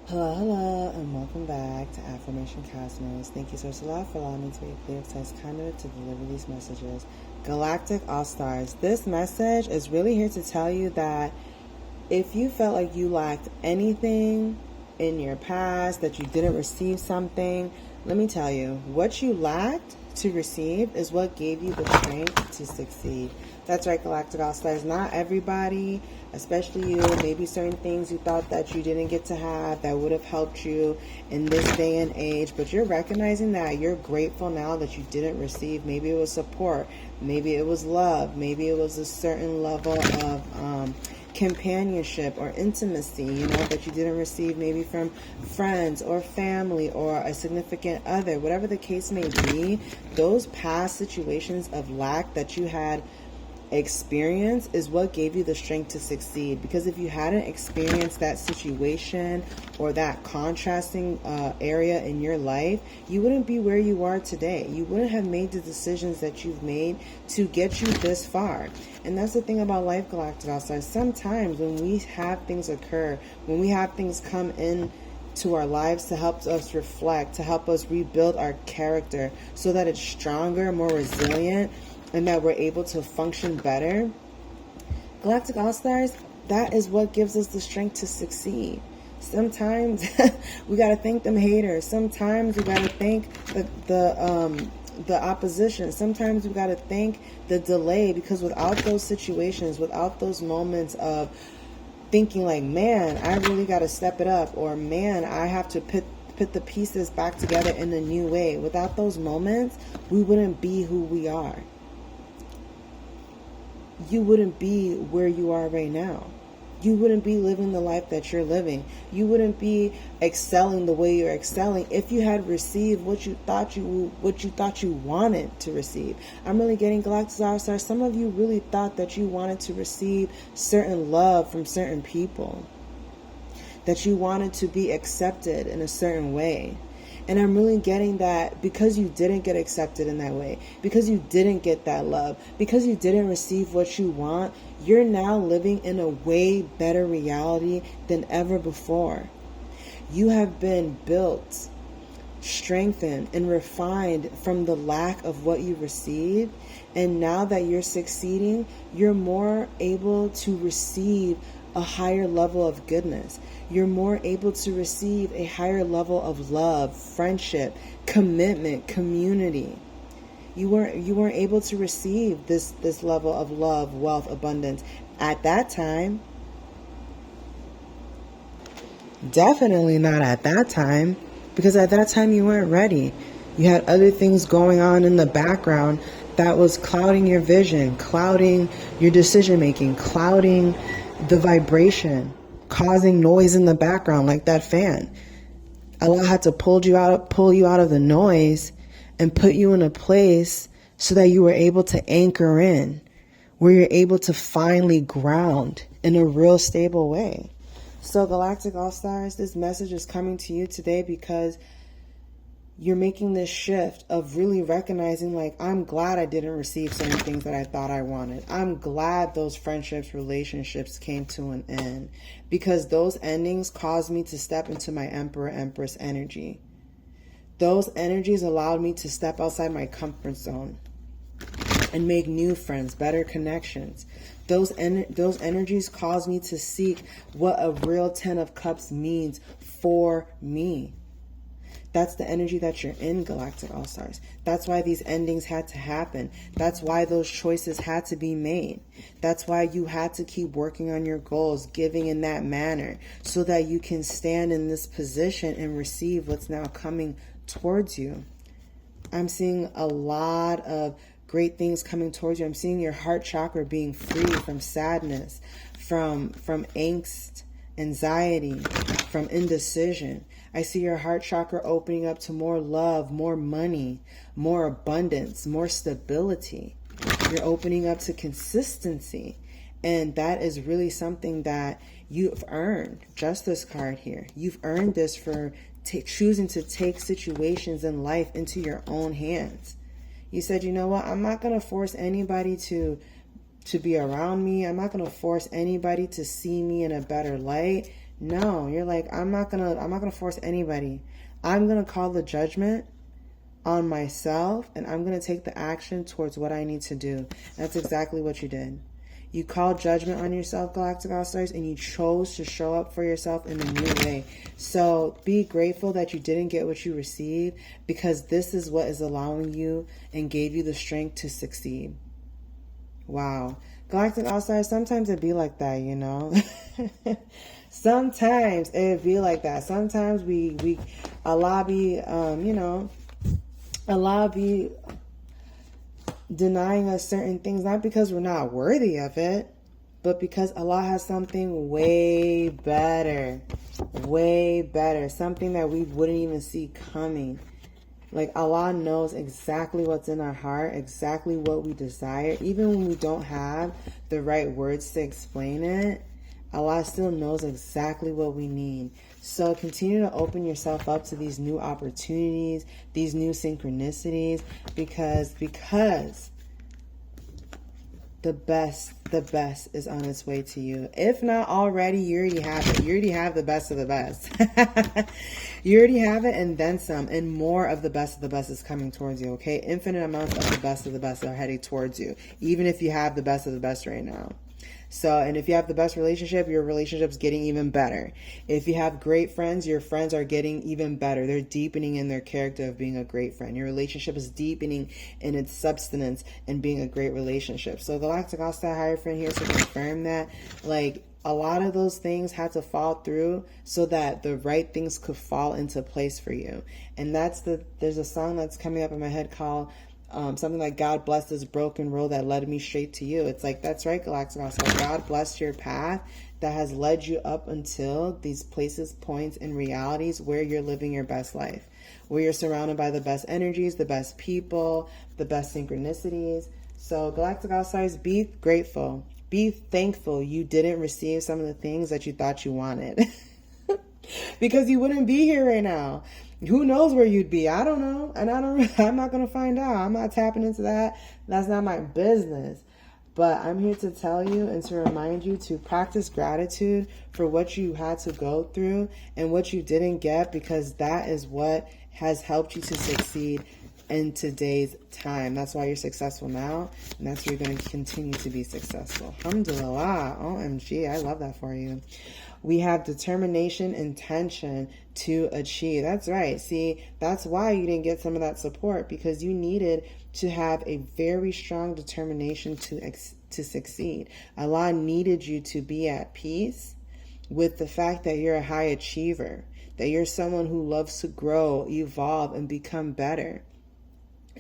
Hello, hello, and welcome back to Affirmation Cosmos. Thank you, Source Allah, for allowing me to be a clear, concise conduit to deliver these messages. Galactic All Stars. This message is really here to tell you that if you felt like you lacked anything in your past, that you didn't receive something, let me tell you, what you lacked to receive is what gave you the strength to succeed. That's right, Galactic All Stars. Not everybody, especially you, maybe certain things you thought that you didn't get to have that would have helped you in this day and age, but you're recognizing that you're grateful now that you didn't receive. Maybe it was support, maybe it was love, maybe it was a certain level of companionship or intimacy, that you didn't receive maybe from friends or family or a significant other. Whatever the case may be, those past situations of lack that you had experience is what gave you the strength to succeed. Because if you hadn't experienced that situation or that contrasting area in your life, you wouldn't be where you are today. You wouldn't have made the decisions that you've made to get you this far. And that's the thing about life, Galactic All-Stars. Sometimes when we have things occur, when we have things come in to our lives to help us reflect, to help us rebuild our character so that it's stronger, more resilient, and that we're able to function better, Galactic All-Stars, that is what gives us the strength to succeed. Sometimes we got to thank them haters. Sometimes we got to thank the opposition. Sometimes we got to thank the delay, because without those situations, without those moments of thinking like, man, I really got to step it up, or man, I have to put the pieces back together in a new way. Without those moments, we wouldn't be who we are. You wouldn't be where you are right now. You wouldn't be living the life that you're living. You wouldn't be excelling the way you're excelling if you had received what you thought you wanted to receive. I'm really getting Galactic All-Stars. Some of you really thought that you wanted to receive certain love from certain people, that you wanted to be accepted in a certain way. And I'm really getting that because you didn't get accepted in that way, because you didn't get that love, because you didn't receive what you want, you're now living in a way better reality than ever before. You have been built, strengthened, and refined from the lack of what you received. And now that you're succeeding, you're more able to receive a higher level of goodness. You're more able to receive a higher level of love, friendship, commitment, community. You weren't able to receive this level of love, wealth, abundance at that time. Definitely not at that time, because at that time you weren't ready. You had other things going on in the background that was clouding your vision, clouding your decision making, clouding the vibration, causing noise in the background like that fan. Allah had to pull you out of the noise and put you in a place so that you were able to anchor in, where you're able to finally ground in a real stable way. So Galactic All-Stars, this message is coming to you today because you're making this shift of really recognizing, like, I'm glad I didn't receive certain things that I thought I wanted. I'm glad those friendships, relationships came to an end, because those endings caused me to step into my Emperor, Empress energy. Those energies allowed me to step outside my comfort zone and make new friends, better connections. Those energies caused me to seek what a real 10 of Cups means for me. That's the energy that you're in, Galactic All-Stars. That's why these endings had to happen. That's why those choices had to be made. That's why you had to keep working on your goals, giving in that manner, so that you can stand in this position and receive what's now coming towards you. I'm seeing a lot of great things coming towards you. I'm seeing your heart chakra being free from sadness, from angst, anxiety, from indecision. I see your heart chakra opening up to more love, more money, more abundance, more stability. You're opening up to consistency. And that is really something that you've earned. Justice card here. You've earned this for choosing to take situations in life into your own hands. You said, you know what? I'm not going to force anybody to be around me. I'm not going to force anybody to see me in a better light. No, you're like, I'm not gonna force anybody. I'm gonna call the judgment on myself, and I'm gonna take the action towards what I need to do. That's exactly what you did. You called judgment on yourself, Galactic All-Stars, and you chose to show up for yourself in a new way. So be grateful that you didn't get what you received, because this is what is allowing you and gave you the strength to succeed. Wow. Galactic All-Stars, sometimes it be like that, you know? Sometimes it be like that. Sometimes Allah be, Allah be denying us certain things, not because we're not worthy of it, but because Allah has something way better, something that we wouldn't even see coming. Like, Allah knows exactly what's in our heart, exactly what we desire. Even when we don't have the right words to explain it, Allah still knows exactly what we need. So continue to open yourself up to these new opportunities, these new synchronicities, because the best is on its way to you. If not already, you already have it. You already have the best of the best. You already have it, and then some, and more of the best is coming towards you, okay? Infinite amounts of the best are heading towards you, even if you have the best of the best right now. So, and if you have the best relationship, your relationship's getting even better. If you have great friends, your friends are getting even better. They're deepening in their character of being a great friend. Your relationship is deepening in its substance and being a great relationship. So Galactic All-Star Hierophant here to confirm that, like, a lot of those things had to fall through so that the right things could fall into place for you. And there's a song that's coming up in my head called something like, God bless this broken road that led me straight to you. It's like, that's right, Galactic All-Star. God bless your path that has led you up until these places, points, and realities where you're living your best life, where you're surrounded by the best energies, the best people, the best synchronicities. So Galactic All-Stars, be grateful. Be thankful you didn't receive some of the things that you thought you wanted. Because you wouldn't be here right now. Who knows where you'd be? I don't know. And I'm not going to find out. I'm not tapping into that. That's not my business. But I'm here to tell you and to remind you to practice gratitude for what you had to go through and what you didn't get, because that is what has helped you to succeed in today's time. That's why you're successful now, and that's why you're going to continue to be successful. Alhamdulillah. OMG, I love that for you. We have determination, intention to achieve. That's right. See, that's why you didn't get some of that support, because you needed to have a very strong determination to succeed. Allah needed you to be at peace with the fact that you're a high achiever, that you're someone who loves to grow, evolve, and become better.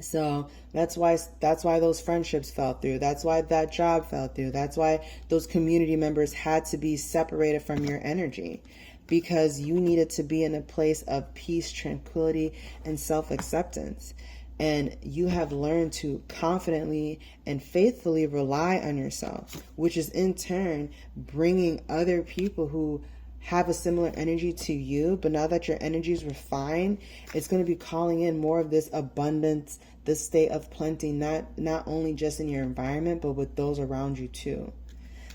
So that's why those friendships fell through. That's why that job fell through. That's why those community members had to be separated from your energy, because you needed to be in a place of peace, tranquility, and self-acceptance. And you have learned to confidently and faithfully rely on yourself, which is in turn bringing other people who have a similar energy to you, but now that your energy is refined, it's going to be calling in more of this abundance, this state of plenty, not only just in your environment, but with those around you too.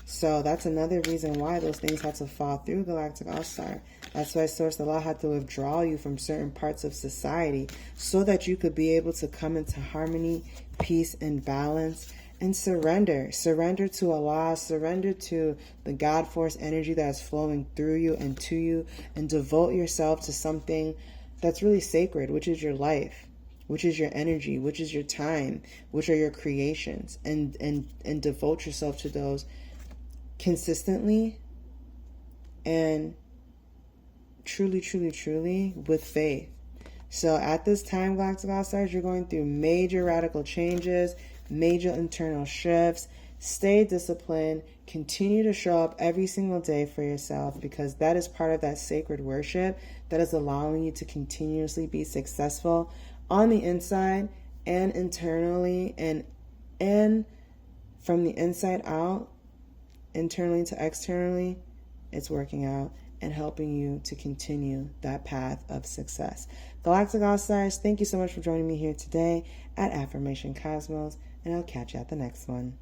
So that's another reason why those things had to fall through, Galactic All-Star. That's why Source Allah had to withdraw you from certain parts of society so that you could be able to come into harmony, peace, and balance. And surrender to Allah, surrender to the God force energy that is flowing through you and to you, and devote yourself to something that's really sacred, which is your life, which is your energy, which is your time, which are your creations, and devote yourself to those consistently and truly with faith. So at this time, Galactic All-Stars, you're going through major radical changes, major internal shifts. Stay disciplined. Continue to show up every single day for yourself, because that is part of that sacred worship that is allowing you to continuously be successful on the inside and internally, and from the inside out, internally to externally. It's working out and helping you to continue that path of success. Galactic All-Stars, thank you so much for joining me here today at Affirmation Cosmos, and I'll catch you at the next one.